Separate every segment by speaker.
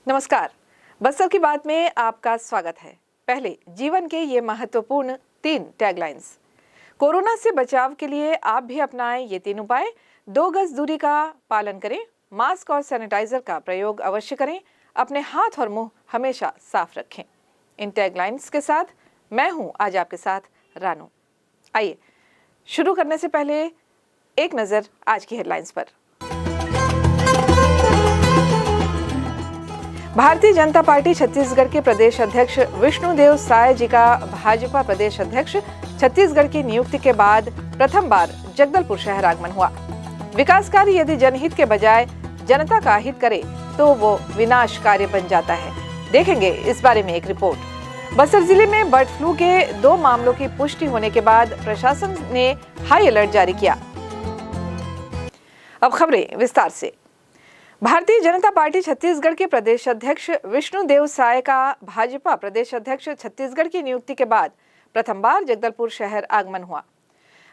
Speaker 1: नमस्कार, बस्तर की बात में आपका स्वागत है। पहले जीवन के ये महत्वपूर्ण 3 टैगलाइंस। कोरोना से बचाव के लिए आप भी अपनाएं ये 3 उपाय। 2 गज दूरी का पालन करें, मास्क और सैनिटाइजर का प्रयोग अवश्य करें, अपने हाथ और मुंह हमेशा साफ रखें। इन टैगलाइंस के साथ मैं हूं आज आपके साथ रानू। आइए शुरू करने से पहले एक नजर आज की हेडलाइंस पर। भारतीय जनता पार्टी छत्तीसगढ़ के प्रदेश अध्यक्ष विष्णुदेव साय जी का भाजपा प्रदेश अध्यक्ष छत्तीसगढ़ की नियुक्ति के बाद प्रथम बार जगदलपुर शहर आगमन हुआ। विकास कार्य यदि जनहित के बजाय जनता का हित करे तो वो विनाश कार्य बन जाता है। देखेंगे इस बारे में एक रिपोर्ट। बस्तर जिले में बर्ड फ्लू के 2 मामलों की पुष्टि होने के बाद प्रशासन ने हाई अलर्ट जारी किया। अब खबरें विस्तार से। भारतीय जनता पार्टी छत्तीसगढ़ के प्रदेश अध्यक्ष विष्णुदेव साय का भाजपा प्रदेश अध्यक्ष छत्तीसगढ़ की नियुक्ति के बाद प्रथम बार जगदलपुर शहर आगमन हुआ।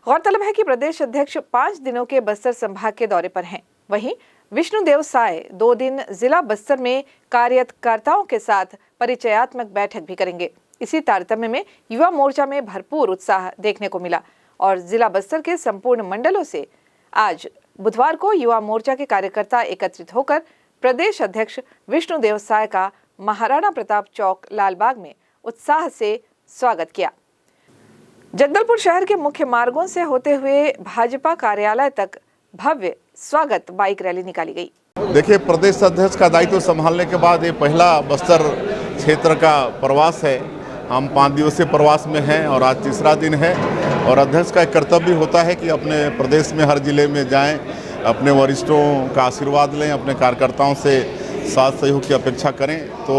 Speaker 1: गौरतलब है कि प्रदेश अध्यक्ष 5 दिनों के बस्तर संभाग के दौरे पर हैं। वहीं विष्णुदेव साय 2 दिन जिला बस्तर में कार्यकर्ताओं के साथ परिचयात्मक बैठक भी करेंगे। इसी तारतम्य में युवा मोर्चा में भरपूर उत्साह देखने को मिला और जिला बस्तर के संपूर्ण मंडलों से आज बुधवार को युवा मोर्चा के कार्यकर्ता एकत्रित होकर प्रदेश अध्यक्ष विष्णुदेव साय का महाराणा प्रताप चौक लालबाग में उत्साह से स्वागत किया। जगदलपुर शहर के मुख्य मार्गों से होते हुए भाजपा कार्यालय तक भव्य स्वागत बाइक रैली निकाली गई।
Speaker 2: देखिए, प्रदेश अध्यक्ष का दायित्व संभालने के बाद ये पहला बस्तर क्षेत्र का प्रवास है। हम 5 दिवसीय प्रवास में हैं और आज तीसरा दिन है और अध्यक्ष का एक कर्तव्य होता है कि अपने प्रदेश में हर जिले में जाएं, अपने वरिष्ठों का आशीर्वाद लें, अपने कार्यकर्ताओं से साथ सहयोग की अपेक्षा करें। तो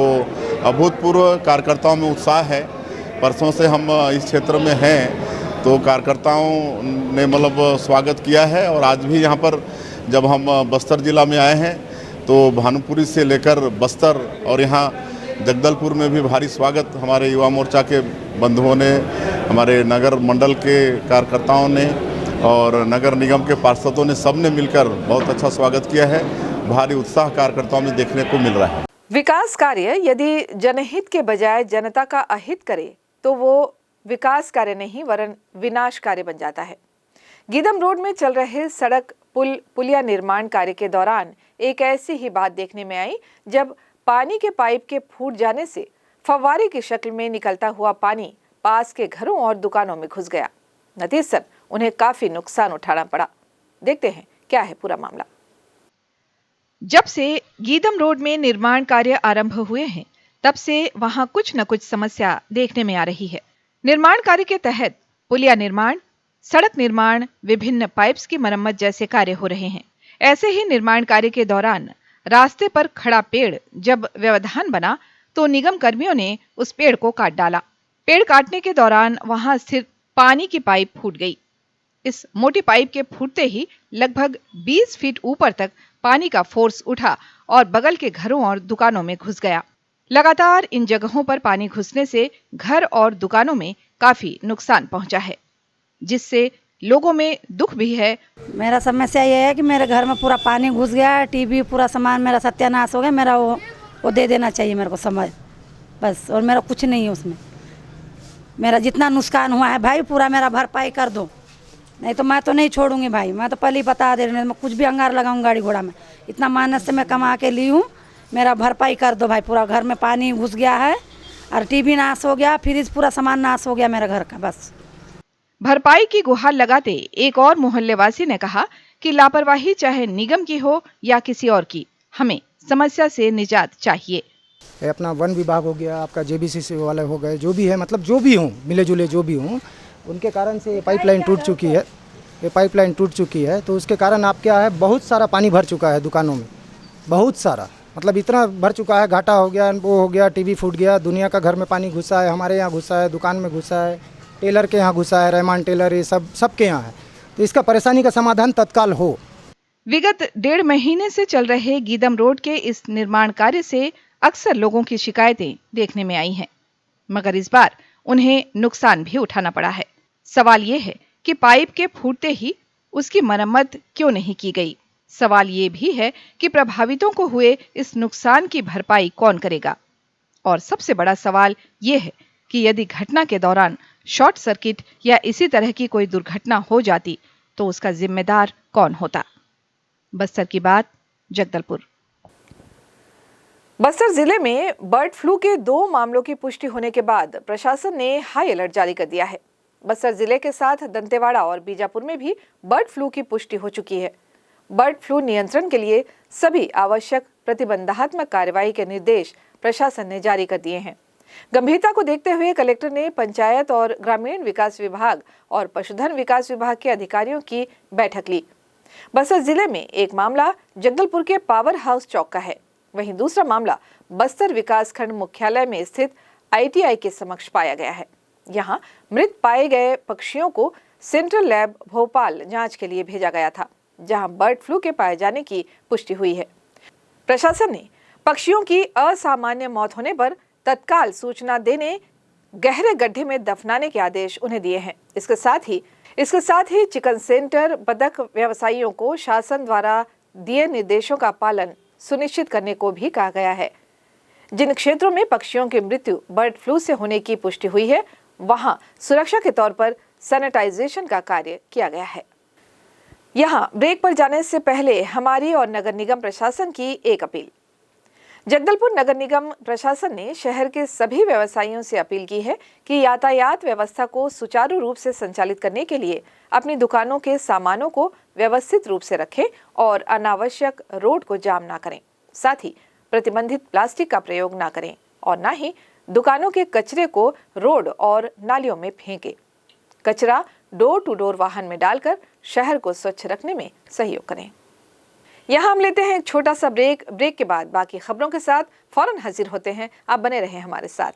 Speaker 2: अभूतपूर्व कार्यकर्ताओं में उत्साह है। परसों से हम इस क्षेत्र में हैं तो कार्यकर्ताओं ने स्वागत किया है और आज भी यहाँ पर जब हम बस्तर जिला में आए हैं तो भानुपुरी से लेकर बस्तर और यहाँ जगदलपुर में भी भारी स्वागत हमारे युवा मोर्चा के बंधुओं ने, हमारे नगर मंडल के कार्यकर्ताओं ने और नगर निगम के पार्षदों ने सबने मिलकर बहुत अच्छा स्वागत किया है। भारी उत्साह कार्यकर्ताओं में देखने को मिल रहा है।
Speaker 1: विकास कार्य यदि जनहित के बजाय जनता का अहित करे तो वो विकास कार्य नहीं वरन विनाश कार्य बन जाता है। गीदम रोड में चल रहे सड़क पुलिया निर्माण कार्य के दौरान एक ऐसी ही बात देखने में आई जब पानी के पाइप के फूट जाने से फव्वारे की शक्ल में निकलता हुआ पानी पास के घरों और दुकानों में घुस गया। नतीजतन उन्हें काफी नुकसान उठाना पड़ा। देखते हैं क्या है पूरा मामला। जब से गीदम रोड में निर्माण कार्य आरंभ हुए हैं तब से वहां कुछ न कुछ समस्या देखने में आ रही है। निर्माण कार्य के तहत पुलिया निर्माण, सड़क निर्माण, विभिन्न पाइप्स की मरम्मत जैसे कार्य हो रहे हैं। ऐसे ही निर्माण कार्य के दौरान रास्ते पर खड़ा पेड़ जब व्यवधान बना तो निगम कर्मियों ने उस पेड़ को काट डाला। पेड़ काटने के दौरान वहां स्थित पानी की पाइप फूट गई। इस मोटी पाइप के फूटते ही लगभग 20 फीट ऊपर तक पानी का फोर्स उठा और बगल के घरों और दुकानों में घुस गया। लगातार इन जगहों पर पानी घुसने से घर और दुकानों में काफी नुकसान पहुंचा है, जिससे लोगों में दुख भी है।
Speaker 3: मेरा समस्या ये है कि मेरे घर में पूरा पानी घुस गया है, टीवी पूरा सामान मेरा सत्यानाश हो गया। मेरा वो दे देना चाहिए मेरे को समझ, बस। और मेरा कुछ नहीं है उसमें। मेरा जितना नुकसान हुआ है भाई पूरा मेरा भरपाई कर दो, नहीं तो मैं तो नहीं छोड़ूंगी भाई। मैं तो पहले ही बता दे रही हूँ, मैं कुछ भी अंगार लगाऊँ गाड़ी घोड़ा में। इतना मेहनत से मैं कमा के ली हूँ, मेरा भरपाई कर दो भाई। पूरा घर में पानी घुस गया है और टीवी नाश हो गया, फ्रिज पूरा सामान नाश हो गया मेरा घर का, बस।
Speaker 1: भरपाई की गुहार लगाते एक और मोहल्लेवासी ने कहा कि लापरवाही चाहे निगम की हो या किसी और की, हमें समस्या से निजात चाहिए।
Speaker 4: अपना वन विभाग हो गया, आपका जेबीसी वाले हो गए, जो भी है, जो भी हों, मिले जुले जो भी हों, उनके कारण से ये पाइपलाइन टूट चुकी है। ये पाइपलाइन टूट चुकी है तो उसके कारण आप क्या है, बहुत सारा पानी भर चुका है दुकानों में, बहुत सारा, इतना भर चुका है, घाटा हो गया, वो हो गया, टीवी फूट गया, दुनिया का घर में पानी घुसा है, हमारे यहाँ घुसा है, दुकान में घुसा है, टेलर के यहाँ घुसा है, रहमान टेलर, ये सबके यहाँ है। तो इसका परेशानी का समाधान तत्काल हो।
Speaker 1: विगत 1.5 महीने से चल रहे गीदम रोड के इस निर्माण कार्य से अक्सर लोगों की शिकायतें देखने में आई हैं, मगर इस बार उन्हें नुकसान भी उठाना पड़ा है। सवाल ये है कि पाइप के फूटते ही उसकी मरम्मत क्यों नहीं की गई। सवाल ये भी है कि प्रभावितों को हुए इस नुकसान की भरपाई कौन करेगा। और सबसे बड़ा सवाल ये है कि यदि घटना के दौरान शॉर्ट सर्किट या इसी तरह की कोई दुर्घटना हो जाती तो उसका जिम्मेदार कौन होता। बस्तर की बात, जगदलपुर। बस्तर जिले में बर्ड फ्लू के 2 मामलों की पुष्टि होने के बाद प्रशासन ने हाई अलर्ट जारी कर दिया है। बस्तर जिले के साथ दंतेवाड़ा और बीजापुर में भी बर्ड फ्लू की पुष्टि हो चुकी है। बर्ड फ्लू नियंत्रण के लिए सभी आवश्यक प्रतिबंधात्मक कार्रवाई के निर्देश प्रशासन ने जारी कर दिए हैं। गंभीरता को देखते हुए कलेक्टर ने पंचायत और ग्रामीण विकास विभाग और पशुधन विकास विभाग के अधिकारियों की बैठक ली। बस्तर जिले में एक मामला जगदलपुर के पावर हाउस चौक का है, वहीं दूसरा मामला बस्तर विकास खंड मुख्यालय में स्थित ITI के समक्ष पाया गया है। यहां मृत पाए गए पक्षियों को सेंट्रल लैब भोपाल जांच के लिए भेजा गया था, जहां बर्ड फ्लू के पाए जाने की पुष्टि हुई है। प्रशासन ने पक्षियों की असामान्य मौत होने पर तत्काल सूचना देने, गहरे गड्ढे में दफनाने के आदेश उन्हें दिए हैं। इसके साथ ही चिकन सेंटर बतख व्यवसायियों को शासन द्वारा दिए निर्देशों का पालन सुनिश्चित करने को भी कहा गया है। जिन क्षेत्रों में पक्षियों की मृत्यु बर्ड फ्लू से होने की पुष्टि हुई है, वहां सुरक्षा के तौर पर सैनिटाइजेशन का कार्य किया गया है। यहां ब्रेक पर जाने से पहले हमारी और नगर निगम प्रशासन की एक अपील। जगदलपुर नगर निगम प्रशासन ने शहर के सभी व्यवसायियों से अपील की है कि यातायात व्यवस्था को सुचारू रूप से संचालित करने के लिए अपनी दुकानों के सामानों को व्यवस्थित रूप से रखें और अनावश्यक रोड को जाम ना करें। साथ ही प्रतिबंधित प्लास्टिक का प्रयोग ना करें और ना ही दुकानों के कचरे को रोड और नालियों में फेंकें। कचरा डोर टू डोर वाहन में डालकर शहर को स्वच्छ रखने में सहयोग करें। यहाँ हम लेते हैं एक छोटा सा ब्रेक। ब्रेक के बाद बाकी खबरों के साथ फौरन हाजिर होते हैं। आप बने रहें हमारे साथ।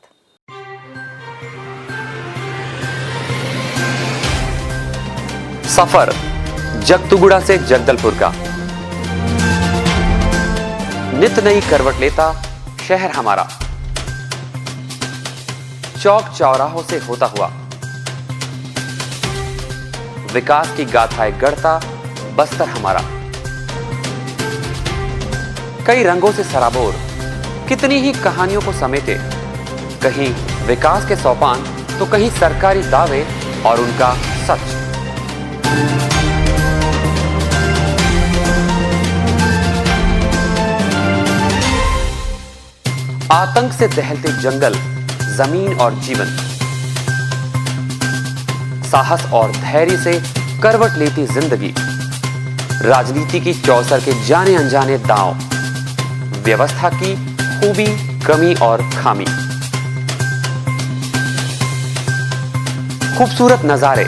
Speaker 5: सफर जगतुगुड़ा से जगदलपुर का नित नई करवट लेता शहर हमारा, चौक चौराहों से होता हुआ विकास की गाथाएं गढ़ता बस्तर हमारा। कई रंगों से सराबोर कितनी ही कहानियों को समेटे, कहीं विकास के सोपान तो कहीं सरकारी दावे और उनका सच। आतंक से दहलते जंगल, जमीन और जीवन, साहस और धैर्य से करवट लेती जिंदगी, राजनीति की चौसर के जाने अनजाने दांव, व्यवस्था की खूबी, कमी और खामी, खूबसूरत नजारे।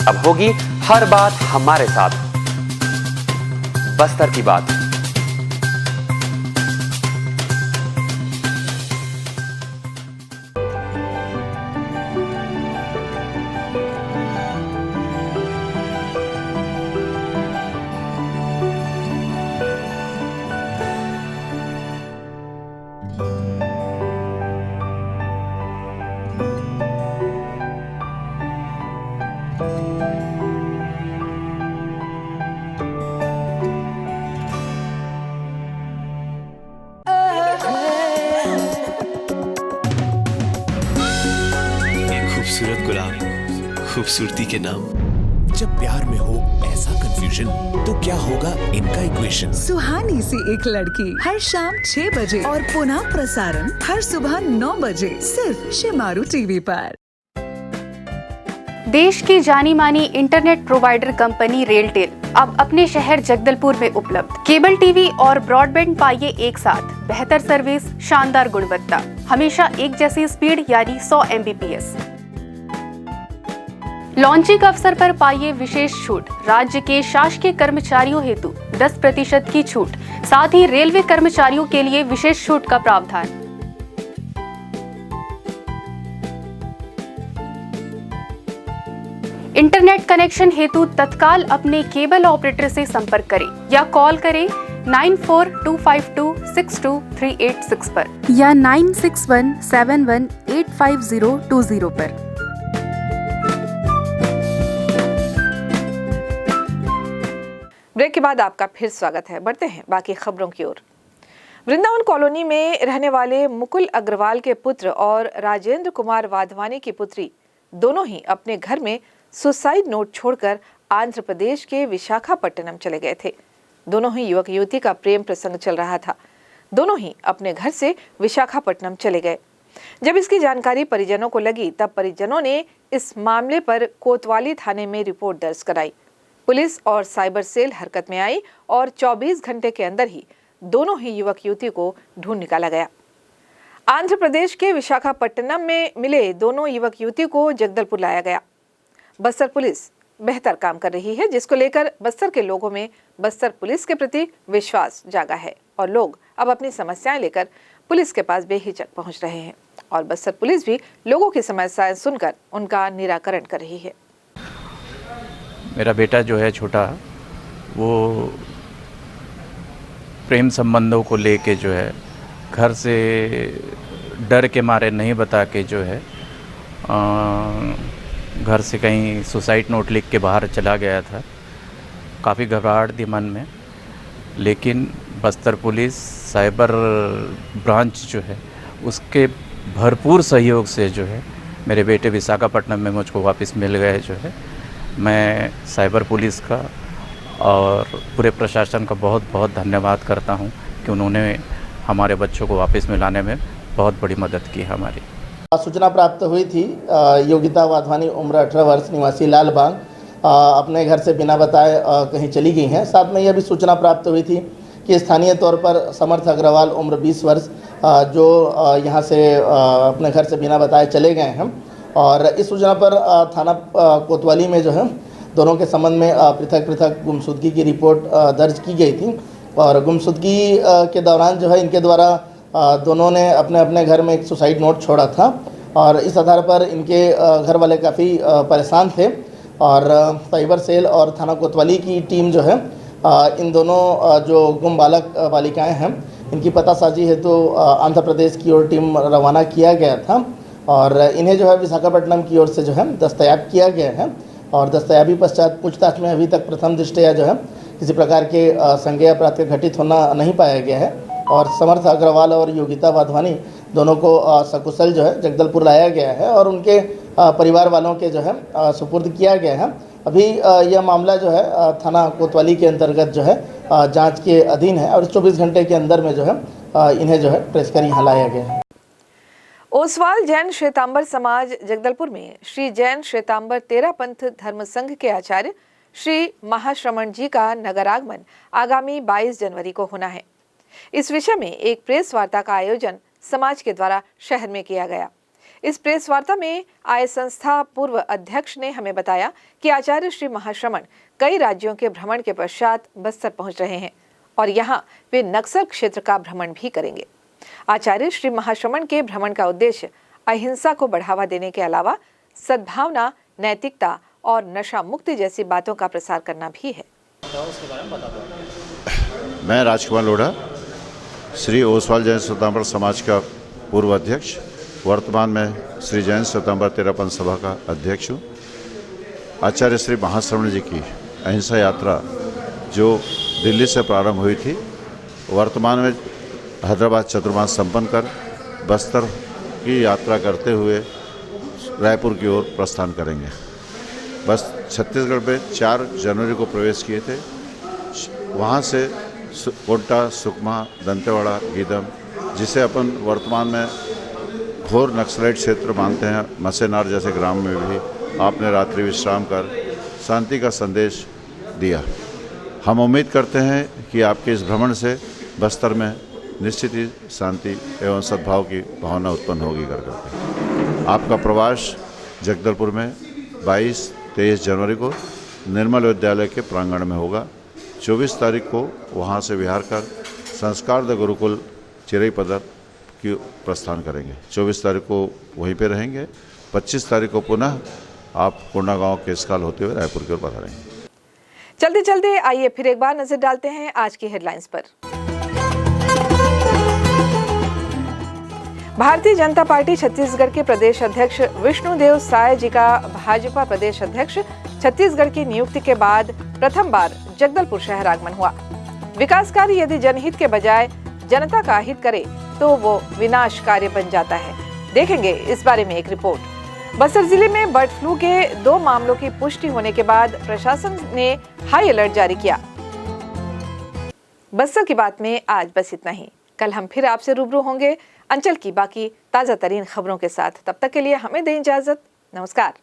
Speaker 5: अब होगी हर बात हमारे साथ, बस्तर की बात।
Speaker 6: खूबसूरत गुलाब, खूबसूरती के नाम। जब प्यार में हो ऐसा कंफ्यूजन, तो क्या होगा इनका इक्वेशन।
Speaker 7: सुहानी सी एक लड़की हर शाम 6 बजे और पुनः प्रसारण हर सुबह 9 बजे सिर्फ शिमारू टीवी पर।
Speaker 8: देश की जानी मानी इंटरनेट प्रोवाइडर कंपनी रेलटेल अब अपने शहर जगदलपुर में उपलब्ध। केबल टीवी और ब्रॉडबैंड पाइए एक साथ, बेहतर सर्विस, शानदार गुणवत्ता, हमेशा एक जैसी स्पीड यानी 100 Mbps। लॉन्चिंग अवसर पर पाइए विशेष छूट, राज्य के शासकीय कर्मचारियों हेतु 10% की छूट, साथ ही रेलवे कर्मचारियों के लिए विशेष छूट का प्रावधान। इंटरनेट कनेक्शन हेतु तत्काल अपने केबल ऑपरेटर से संपर्क करें या कॉल करें 9425262386 पर या 9617185020 पर।
Speaker 1: ब्रेक के बाद आपका फिर स्वागत है। बढ़ते हैं बाकी खबरों की ओर। वृंदावन कॉलोनी में रहने वाले मुकुल अग्रवाल के पुत्र और राजेंद्र कुमार वाधवानी की पुत्री दोनों ही अपने घर में सुसाइड नोट छोड़कर आंध्र प्रदेश के विशाखापट्टनम चले गए थे। दोनों ही युवक युवती का प्रेम प्रसंग चल रहा था। दोनों ही अपने घर से विशाखापट्टनम चले गए। जब इसकी जानकारी परिजनों को लगी तब परिजनों ने इस मामले पर कोतवाली थाने में रिपोर्ट दर्ज कराई। पुलिस और साइबर सेल हरकत में आई और 24 घंटे के अंदर ही दोनों ही युवक युवती को ढूंढ निकाला गया। आंध्र प्रदेश के विशाखापट्टनम में मिले दोनों युवक युवती को जगदलपुर लाया गया। बस्तर पुलिस बेहतर काम कर रही है, जिसको लेकर बस्तर के लोगों में बस्तर पुलिस के प्रति विश्वास जागा है और लोग अब अपनी समस्याएं लेकर पुलिस के पास बेहिचक पहुंच रहे हैं और बस्तर पुलिस भी लोगों की समस्याएं सुनकर उनका निराकरण कर रही है।
Speaker 9: मेरा बेटा जो है छोटा, वो प्रेम संबंधों को लेके जो है घर से डर के मारे नहीं बता के जो है घर से कहीं सुसाइड नोट लिख के बाहर चला गया था। काफ़ी घबराहट थी मन में, लेकिन बस्तर पुलिस साइबर ब्रांच जो है उसके भरपूर सहयोग से जो है मेरे बेटे विशाखापट्टनम में मुझको वापस मिल गए। जो है मैं साइबर पुलिस का और पूरे प्रशासन का बहुत बहुत धन्यवाद करता हूं कि उन्होंने हमारे बच्चों को वापस मिलाने में बहुत बड़ी मदद की हमारी।
Speaker 10: सूचना प्राप्त हुई थी योगिता वाधवानी उम्र 18 वर्ष निवासी लालबाग अपने घर से बिना बताए कहीं चली गई हैं। साथ में यह भी सूचना प्राप्त हुई थी कि स्थानीय तौर पर समर्थ अग्रवाल उम्र 20 वर्ष जो यहां से अपने घर से बिना बताए चले गए हैं और इस सूचना पर थाना कोतवाली में जो है दोनों के संबंध में पृथक पृथक गुमशुदगी की रिपोर्ट दर्ज की गई थी और गुमशुदगी के दौरान जो है इनके द्वारा दोनों ने अपने अपने घर में एक सुसाइड नोट छोड़ा था और इस आधार पर इनके घर वाले काफ़ी परेशान थे और साइबर सेल और थाना कोतवाली की टीम जो है इन दोनों जो गुम बालक बालिकाएं हैं इनकी पतासाजी हेतु आंध्र प्रदेश की ओर टीम रवाना किया गया था और इन्हें जो है विशाखापट्टनम की ओर से जो है दस्तयाब किया गया है और दस्तयाबी पश्चात पूछताछ में अभी तक प्रथम दृष्टया जो है किसी प्रकार के संज्ञेय अपराध के घटित होना नहीं पाया गया है और समर्थ अग्रवाल और योगिता वाधवानी दोनों को सकुशल जो है जगदलपुर लाया गया है और उनके परिवार वालों के जो है सुपुर्द किया गया है। अभी यह मामला जो है थाना कोतवाली के अंतर्गत जो है जांच के अधीन है और 24 घंटे के अंदर में जो है इन्हें जो है ट्रेस कर यहाँ लाया गया है।
Speaker 1: ओसवाल जैन श्वेतांबर समाज जगदलपुर में श्री जैन श्वेतांबर तेरा पंथ धर्म संघ के आचार्य श्री महाश्रमण जी का नगर आगमन आगामी 22 जनवरी को होना है। इस विषय में एक प्रेस वार्ता का आयोजन समाज के द्वारा शहर में किया गया। इस प्रेस वार्ता में आए संस्था पूर्व अध्यक्ष ने हमें बताया कि आचार्य श्री महाश्रमण कई राज्यों के भ्रमण के पश्चात बस्तर पहुंच रहे हैं और यहां वे नक्सल क्षेत्र का भ्रमण भी करेंगे। आचार्य श्री महाश्रमण के भ्रमण का उद्देश्य अहिंसा को बढ़ावा देने के अलावा सद्भावना, नैतिकता और नशा मुक्ति जैसी बातों का प्रसार करना भी है।
Speaker 11: मैं राजकुमार लोढ़ा, श्री ओसवाल जैन श्वेतांबर समाज का पूर्व अध्यक्ष, वर्तमान में श्री जैन श्वेतांबर तेरा पंथ सभा का अध्यक्ष हूँ। आचार्य श्री महाश्रमण जी की अहिंसा यात्रा जो दिल्ली से प्रारंभ हुई थी, वर्तमान में हैदराबाद चतुर्मास संपन्न कर बस्तर की यात्रा करते हुए रायपुर की ओर प्रस्थान करेंगे। बस छत्तीसगढ़ में 4 जनवरी को प्रवेश किए थे। वहाँ से कोटा, सुकमा, दंतेवाड़ा, गीदम, जिसे अपन वर्तमान में घोर नक्सलाइट क्षेत्र मानते हैं, मसेनार जैसे ग्राम में भी आपने रात्रि विश्राम कर शांति का संदेश दिया। हम उम्मीद करते हैं कि आपके इस भ्रमण से बस्तर में निश्चित ही शांति एवं सद्भाव की भावना उत्पन्न होगी करके। आपका प्रवास जगदलपुर में 22-23 जनवरी को निर्मल विद्यालय के प्रांगण में होगा। 24 तारीख को वहां से विहार कर संस्कार द गुरुकुल चिरईपदर की प्रस्थान करेंगे। 24 तारीख को वहीं पे रहेंगे। 25 तारीख को पुनः आप कोंडागांव केसकाल होते हुए रायपुर की ओर पधारेंगे।
Speaker 1: चलते चलते आइए फिर एक बार नजर डालते हैं आज की हेडलाइंस पर। भारतीय जनता पार्टी छत्तीसगढ़ के प्रदेश अध्यक्ष विष्णुदेव साय जी का भाजपा प्रदेश अध्यक्ष छत्तीसगढ़ की नियुक्ति के बाद प्रथम बार जगदलपुर शहर आगमन हुआ। विकास कार्य यदि जनहित के बजाय जनता का हित करे तो वो विनाश कार्य बन जाता है। देखेंगे इस बारे में एक रिपोर्ट। बस्तर जिले में बर्ड फ्लू के 2 मामलों की पुष्टि होने के बाद प्रशासन ने हाई अलर्ट जारी किया। बस्तर की बात में आज बस इतना ही। कल हम फिर आपसे रूबरू होंगे अंचल की बाकी ताजा तरीन खबरों के साथ। तब तक के लिए हमें दें इजाजत। नमस्कार।